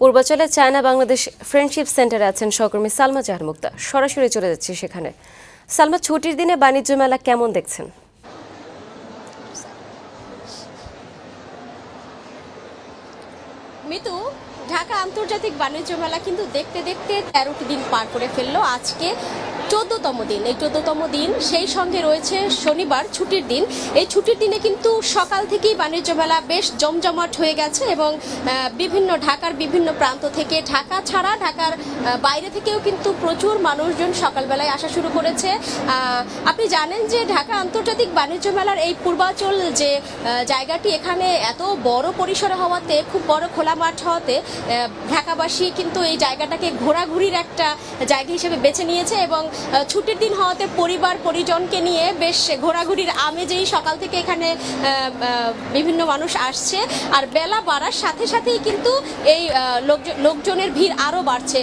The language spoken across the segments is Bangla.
পূর্বাচলে চায়না বাংলাদেশ ফ্রেন্ডশিপ সেন্টারে আছেন সহকর্মী সালমা জাহান মুক্তা। সরাসরি চলে যাচ্ছি সেখানে। সালমা, ছুটির দিনে বাণিজ্য মেলা কেমন দেখছেন? মিতু, ঢাকা আন্তর্জাতিক বাণিজ্য মেলা কিন্তু দেখতে দেখতে 13টি দিন পার করে ফেললো। আজকে 14তম দিন। এই 14তম দিন, সেই সঙ্গে রয়েছে শনিবার ছুটির দিন। এই ছুটির দিনে কিন্তু সকাল থেকেই বাণিজ্য মেলা বেশ জমজমাট হয়ে গেছে এবং ঢাকার বিভিন্ন প্রান্ত থেকে, ঢাকা ছাড়া ঢাকার বাইরে থেকেও কিন্তু প্রচুর মানুষজন সকালবেলায় আসা শুরু করেছে। আপনি জানেন যে ঢাকা আন্তর্জাতিক বাণিজ্য মেলার এই পূর্বাচল যে জায়গাটি, এখানে এত বড় পরিসরে হওয়াতে, খুব বড় খোলা মাঠ হওয়াতে ঢাকাবাসী কিন্তু এই জায়গাটাকে ঘোরাঘুরির একটা জায়গা হিসেবে বেছে নিয়েছে এবং ছুটির দিন হওয়াতে পরিবার পরিজনকে নিয়ে বেশ ঘোরাঘুরির আমেজেই সকাল থেকে এখানে বিভিন্ন মানুষ আসছে। আর বেলা বাড়ার সাথে সাথেই কিন্তু এই লোকজনের ভিড় আরও বাড়ছে।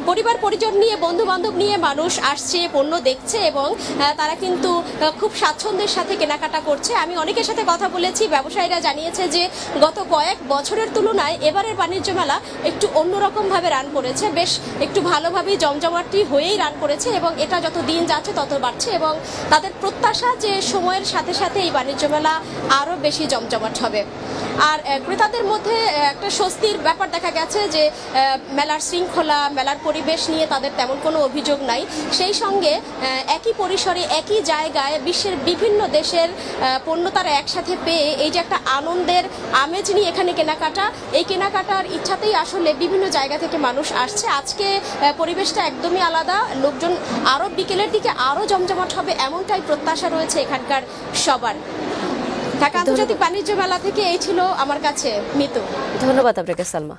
পরিবার পরিজন নিয়ে, বন্ধু বান্ধব নিয়ে মানুষ আসছে, পণ্য দেখছে এবং তারা কিন্তু খুব স্বাচ্ছন্দ্যের সাথে কেনাকাটা করছে। আমি অনেকের সাথে কথা বলেছি, ব্যবসায়ীরা জানিয়েছে যে গত কয়েক বছরের তুলনায় এবারের বাণিজ্য মেলা একটু অন্যরকমভাবে রান করেছে, বেশ একটু ভালোভাবেই জমজমাটি হয়েই রান করেছে এবং এটা যত দিন যাচ্ছে তত বাড়ছে এবং তাদের প্রত্যাশা যে সময়ের সাথে সাথে এই বাণিজ্য মেলা আরও বেশি জমজমাট হবে। আর ক্রেতাদের মধ্যে একটা স্বস্তির ব্যাপার দেখা গেছে যে মেলার শৃঙ্খলা, মেলার পরিবেশ নিয়ে তাদের তেমন কোনো অভিযোগ নাই। সেই সঙ্গে একই পরিসরে, একই জায়গায় বিশ্বের বিভিন্ন দেশের পণ্য তারা একসাথে পেয়ে এই যে একটা আনন্দের আমেজ নিয়ে এখানে কেনাকাটা, এই কেনাকাটার ইচ্ছাতেই আসলে বিভিন্ন জায়গা থেকে মানুষ আসছে। আজকে পরিবেশটা একদমই আলাদা, লোকজন আরও বিকেলের দিকে আরও জমজমাট হবে এমনটাই প্রত্যাশা রয়েছে এখানকার সবার। ঢাকা আন্তর্জাতিক বাণিজ্য মেলা থেকে এই ছিল আমার কাছে মিতু। ধন্যবাদ আপনাকে সালমা।